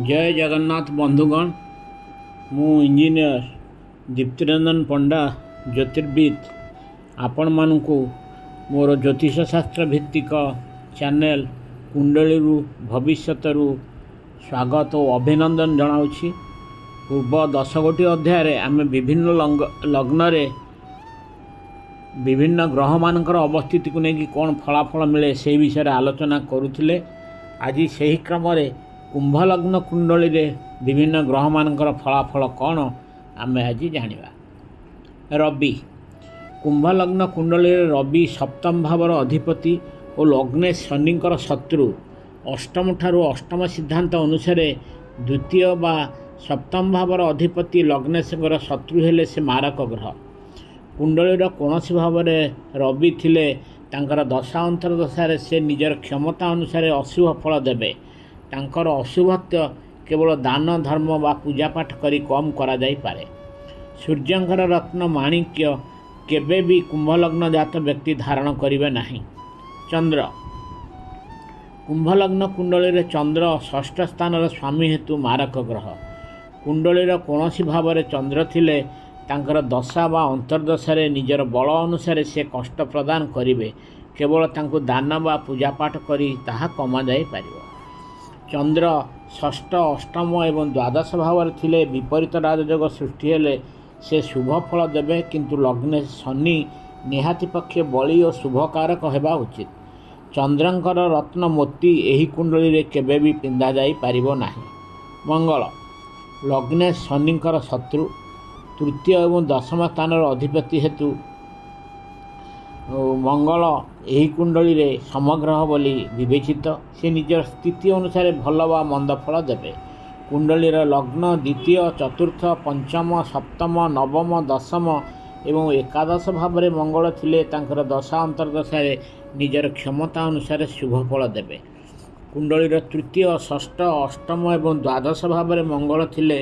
जय जगन्नाथ बंधुगण मु इंजीनियर दीप्तिरंजन पंडा ज्योतिर्विद आपण मानू मोर ज्योतिष शास्त्र भित्तिक चैनल कुंडली भविष्यतरु स्वागत और अभिनंदन जनाऊँगी। पूर्व 10 गोटी अध्याय आम विभिन्न लग्न विभिन्न ग्रह मानकर अवस्थिति को लेकिन कौन फलाफल मिले से विषय आलोचना करुले। आज से क्रम कुंभ लग्न कुंडली विभिन्न ग्रह मानकर फलाफल कौन आम आज जानिबा। रवि कुंभ लग्न कुंडली रवि सप्तम भावर अधिपति और लग्ने शनिंकर शत्रु। अष्टम ठारू अष्टम सिद्धांत अनुसार द्वितीय बा सप्तम भावर अधिपति लग्नेशर शत्रु हेले से मारक ग्रह। कुंडलीर कौन भाव रवि थिले तांकर दशा अंतर्दशार से निजर क्षमता अनुसार अशुभ फल देवे। तांकर अशुभत्व केवल दान धर्म बा पूजापाठ करी कम करा जाई पारे। सूर्यंकर रत्न माणिक्य केबे भी कुंभलग्न जात व्यक्ति धारण करिवे नाही। चंद्र कुंभलग्न कुंडली चंद्र षष्ठ स्थान स्वामी हेतु मारक ग्रह। कुंडलीर कौन भाव चंद्र थिले तांकर दशा बा अंतर्दशारे निजर बल अनुसार से कष्ट प्रदान करिवे। केवल तांको दान बा पूजापाठ करी ताहा कमा जाई पारिबो। चंद्र षष्ठ अष्टम एवं द्वादश भाव थिले विपरीत राजयोग सृष्टि हेले से शुभ फल देवे। किंतु लग्ने शनि निहाती पक्षे बली और शुभकारक हेबा उचित। चंद्रंकर रत्न मोती एही कुंडली रे केबे भी पिंधा जाई पारिबो नाही। मंगल लग्ने शनिंकर शत्रु। तृतीय एवं दशम स्थान अधिपति हेतु मंगल यही कुंडली रे समग्रह बोली विवेचित। से निजर स्थिति अनुसार भल व मंद फल देवे। कुंडलीर लग्न द्वितीय चतुर्थ पंचम सप्तम नवम दशम एवं एकादश भाव में मंगल थिले तांकर दशा अंतर्दशार निजर क्षमता अनुसार शुभ फल देवे। कुंडलीर तृतीय षष्ठ अष्टम एवं द्वादश भाव में मंगल थिले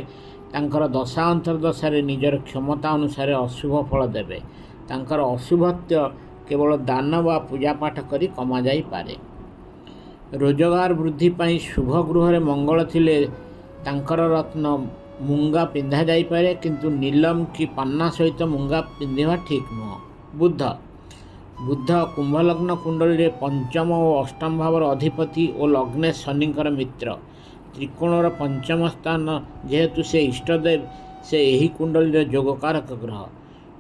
तांकर दशा अंतर्दशार निजर क्षमता अनुसार अशुभ फल देवे। तांकर अशुभत्व केवल दान व पूजापाठ करी कमा जाई पारे। रोजगार वृद्धि पाई शुभ गृह मंगल थिले तांकर रत्न मुंगा पिंधा जाई पारे। किंतु नीलम की पन्ना सहित मुंगा पिंधा ठीक नुह। बुध कुंभलग्न कुंडली पंचम और अष्टम भावर अधिपति और लग्ने शनिंकर मित्र। त्रिकोणर पंचम स्थान जेहेतु से इष्टदेव से यही कुंडली जोगकारक ग्रह।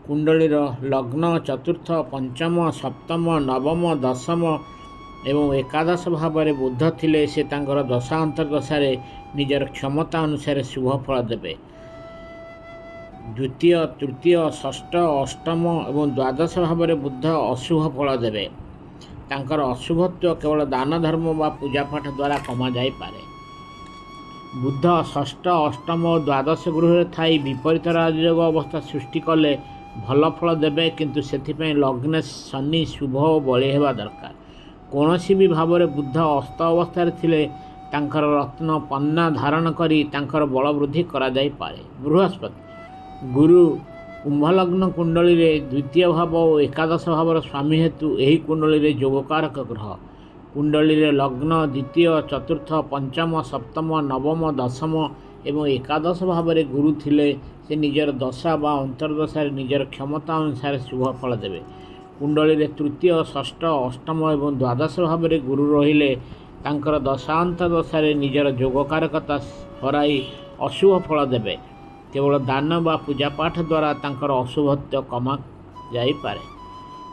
कुंडलीर लग्न चतुर्थ पंचम सप्तम नवम दशम एवं एकादश भाव में बुध थिले से तांकर दशा अंतर्दशार निजर क्षमता अनुसार शुभ फल देवे। द्वितीय तृतीय षष्ठ अष्टम एवं द्वादश भाव में बुध अशुभ फल देवे। तांकर अशुभत्व केवल दान धर्म व पूजापाठ द्वारा कमा जाई पारे। बुध षष्ठ अष्टम और द्वादश गृह थाई विपरीत राजयोग अवस्था सृष्टि कले भल फल देवे। किंतु सेथिपई लग्ने शनि शुभ और बली हेबा दरकार। कौनसी भी भाव में बुध अस्त अवस्था थिले तांकर रत्न पन्ना धारण करी तांकर बल वृद्धि करा जाई पारे। बृहस्पति गुरु कुंभलग्न कुंडली रे द्वितीय भाव और एकादश भावर स्वामी हेतु यही कुंडली रे जोगकारक ग्रह। कुंडली रे लग्न द्वितीय चतुर्थ पंचम सप्तम नवम दशम एवं एकादश भाव में गुरु थिले से निजर दशा बा अंतर्दशार निजर क्षमता अनुसार शुभ फल देवे। कुंडली रे तृतीय षष्ठ अष्टम एवं द्वादश भाव में गुरु रहिले तांकर दशा अंतर्दशार निजर जोगकारकता हराई अशुभ फल देवे। केवल दान बा पूजापाठ द्वारा तांकर अशुभत्व कमा जाई पारे।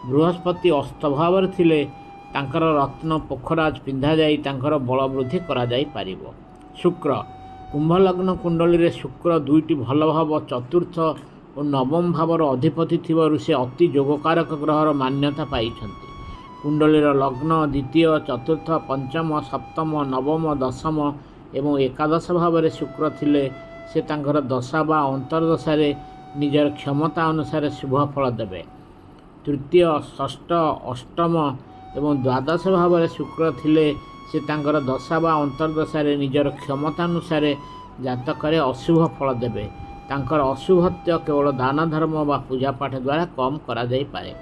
बृहस्पति अस्त भाव थिले तांकर रत्न पोखराज पिंधा जाई तांकर बल वृद्धि करा जाई पारिबो। शुक्र कुंभलग्न कुंडली रे शुक्र दुईटी भल भाव चतुर्थ और नवम भावर अधिपति थिबारु से अति जोगकारक ग्रहर मान्यता पाइछन्ति। कुंडलीर लग्न द्वितीय चतुर्थ पंचम सप्तम नवम दशम एवं एकादश भाव में शुक्र थिले से तांकर दशा बा अंतर्दशार निजर क्षमता अनुसार शुभ फल देवे। तृतीय षष्ठ अष्टम एवं द्वादश भाव में शुक्र थिले से तांकर दशा बा अंतर्दशार निजर क्षमता अनुसार जातक अशुभ फल देवे। तांकर अशुभत्व केवल दान धर्म व पूजापाठ द्वारा कम करा जाई पारे।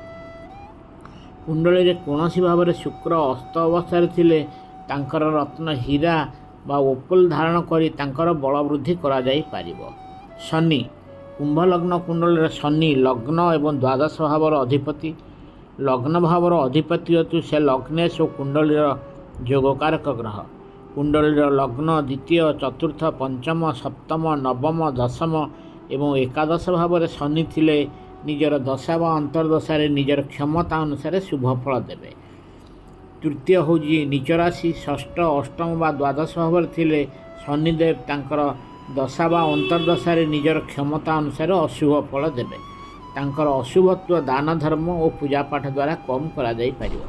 कुंडली रे कौनसी भाव में शुक्र अस्त अवस्था थिले तांकर रत्न हीरा ବା ଓପଲ ଧାରଣ କରି ତାଙ୍କର ବଳ ବୃଦ୍ଧି କରାଯାଇପାରିବ। ଶନି କୁମ୍ଭ ଲଗ୍ନ କୁଣ୍ଡଳୀରେ ଶନି ଲଗ୍ନ ଏବଂ ଦ୍ୱାଦଶ ଭାବର ଅଧିପତି। ଲଗ୍ନ ଭାବର ଅଧିପତି ହେତୁ ସେ ଲଗ୍ନେଶ ଓ କୁଣ୍ଡଳୀର ଯୋଗକାରକ ଗ୍ରହ। କୁଣ୍ଡଳୀର ଲଗ୍ନ ଦ୍ୱିତୀୟ ଚତୁର୍ଥ ପଞ୍ଚମ ସପ୍ତମ ନବମ ଦଶମ ଏବଂ ଏକାଦଶ ଭାବରେ ଶନି ଥିଲେ ନିଜର ଦଶା ବା ଅନ୍ତର୍ଦଶାରେ ନିଜର କ୍ଷମତା ଅନୁସାରେ ଶୁଭ ଫଳ ଦେବେ। ତୃତୀୟ ହେଉଛି ନୀଚ ରାଶି। ଷଷ୍ଠ ଅଷ୍ଟମ ବା ଦ୍ୱାଦଶ ଭାବରେ ଥିଲେ ଶନିଦେବ ତାଙ୍କର ଦଶା ବା ଅନ୍ତର୍ଦଶାରେ ନିଜର କ୍ଷମତା ଅନୁସାରେ ଅଶୁଭ ଫଳ ଦେବେ। ତାଙ୍କର ଅଶୁଭତ୍ୱ ଦାନ ଧର୍ମ ଓ ପୂଜାପାଠ ଦ୍ୱାରା କମ୍ କରାଯାଇପାରିବ।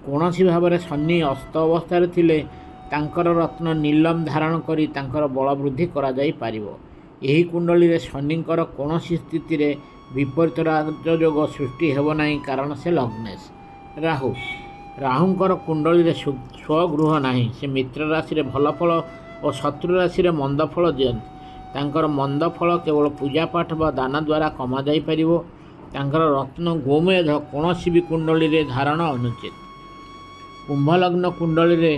କୌଣସି ଭାବରେ ଶନି ଅସ୍ତ ଅବସ୍ଥାରେ ଥିଲେ ତାଙ୍କର ରତ୍ନ ନୀଲମ ଧାରଣ କରି ତାଙ୍କର ବଳ ବୃଦ୍ଧି କରାଯାଇପାରିବ। ଏହି କୁଣ୍ଡଳୀରେ ଶନିଙ୍କର କୌଣସି ସ୍ଥିତିରେ ବିପରୀତ ରାଜଯୋଗ ସୃଷ୍ଟି ହେବ ନାହିଁ, କାରଣ ସେ ଲଗ୍ନେଶ। ରାହୁଙ୍କର କୁଣ୍ଡଳୀରେ ସ୍ୱଗୃହ ନାହିଁ। ସେ ମିତ୍ର ରାଶିରେ ଭଲ ଫଳ ଓ ଶତ୍ରୁ ରାଶିରେ ମନ୍ଦ ଫଳ ଦିଅନ୍ତି। ତାଙ୍କର ମନ୍ଦ ଫଳ କେବଳ ପୂଜାପାଠ ବା ଦାନ ଦ୍ୱାରା କମାଯାଇପାରିବ। ତାଙ୍କର ରତ୍ନ ଗୋମେଧ କୌଣସି ବି କୁଣ୍ଡଳୀରେ ଧାରଣ ଅନୁଚିତ। କୁମ୍ଭ ଲଗ୍ନ କୁଣ୍ଡଳୀରେ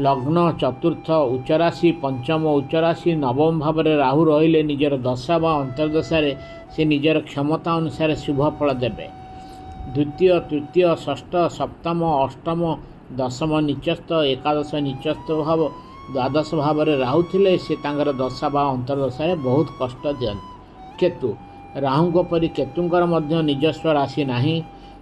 ଲଗ୍ନ ଚତୁର୍ଥ ଉଚ୍ଚରାଶି ପଞ୍ଚମ ଉଚ୍ଚରାଶି ନବମ ଭାବରେ ରାହୁ ରହିଲେ ନିଜର ଦଶା ବା ଅନ୍ତର୍ଦଶାରେ ସେ ନିଜର କ୍ଷମତା ଅନୁସାରେ ଶୁଭ ଫଳ ଦେବେ। ଦ୍ୱିତୀୟ ତୃତୀୟ ଷଷ୍ଠ ସପ୍ତମ ଅଷ୍ଟମ ଦଶମ ନିଚସ୍ଥ ଏକାଦଶ ନିଚସ୍ଥ ଭାବ ଦ୍ୱାଦଶ ଭାବରେ ରାହୁ ଥିଲେ ସେ ତାଙ୍କର ଦଶା ବା ଅନ୍ତର୍ଦଶାରେ ବହୁତ କଷ୍ଟ ଦିଅନ୍ତି। କେତୁ ରାହୁଙ୍କ ପରି କେତୁଙ୍କର ମଧ୍ୟ ନିଜସ୍ୱ ରାଶି ନାହିଁ।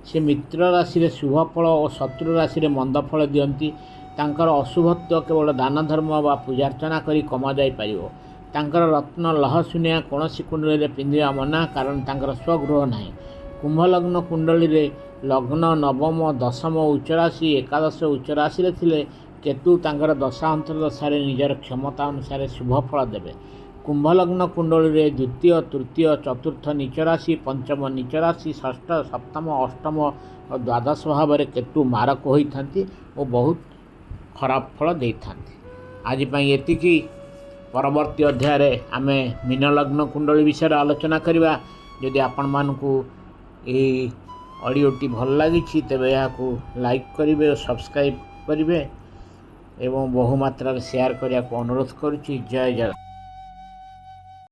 ସେ ମିତ୍ର ରାଶିରେ ଶୁଭ ଫଳ ଓ ଶତ୍ରୁ ରାଶିରେ ମନ୍ଦ ଫଳ ଦିଅନ୍ତି। ତାଙ୍କର ଅଶୁଭତ୍ୱ କେବଳ ଦାନ ଧର୍ମ ବା ପୂଜାର୍ଚ୍ଚନା କରି କମାଯାଇପାରିବ। ତାଙ୍କର ରତ୍ନ ଲହସୁନିଆ କୌଣସି କୁଣ୍ଡଳୀରେ ପିନ୍ଧିବା ମନା, କାରଣ ତାଙ୍କର ସ୍ୱଗୃହ ନାହିଁ। କୁମ୍ଭ ଲଗ୍ନ କୁଣ୍ଡଳୀରେ ଲଗ୍ନ ନବମ ଦଶମ ଉଚ୍ଚରାଶି ଏକାଦଶ ଉଚ୍ଚରାଶିରେ ଥିଲେ କେତୁ ତାଙ୍କର ଦଶା ଅନ୍ତର୍ଦଶାରେ ନିଜର କ୍ଷମତା ଅନୁସାରେ ଶୁଭ ଫଳ ଦେବେ। କୁମ୍ଭ ଲଗ୍ନ କୁଣ୍ଡଳୀରେ ଦ୍ୱିତୀୟ ତୃତୀୟ ଚତୁର୍ଥ ନୀଚ ରାଶି ପଞ୍ଚମ ନୀଚ ରାଶି ଷଷ୍ଠ ସପ୍ତମ ଅଷ୍ଟମ ଓ ଦ୍ୱାଦଶ ଭାବରେ କେତୁ ମାରକ ହୋଇଥାନ୍ତି ଓ ବହୁତ ଖରାପ ଫଳ ଦେଇଥାନ୍ତି। ଆଜି ପାଇଁ ଏତିକି। ପରବର୍ତ୍ତୀ ଅଧ୍ୟାୟରେ ଆମେ ମୀନ ଲଗ୍ନ କୁଣ୍ଡଳୀ ବିଷୟରେ ଆଲୋଚନା କରିବା। ଯଦି ଆପଣମାନଙ୍କୁ ଏହି ଅଡ଼ିଓଟି ଭଲ ଲାଗିଛି ତେବେ ଏହାକୁ ଲାଇକ୍ କରିବେ ଓ ସବସ୍କ୍ରାଇବ୍ କରିବେ ଏବଂ ବହୁ ମାତ୍ରାରେ ସେୟାର କରିବାକୁ ଅନୁରୋଧ କରୁଛି। ଜୟ ଜଗନ୍ନାଥ।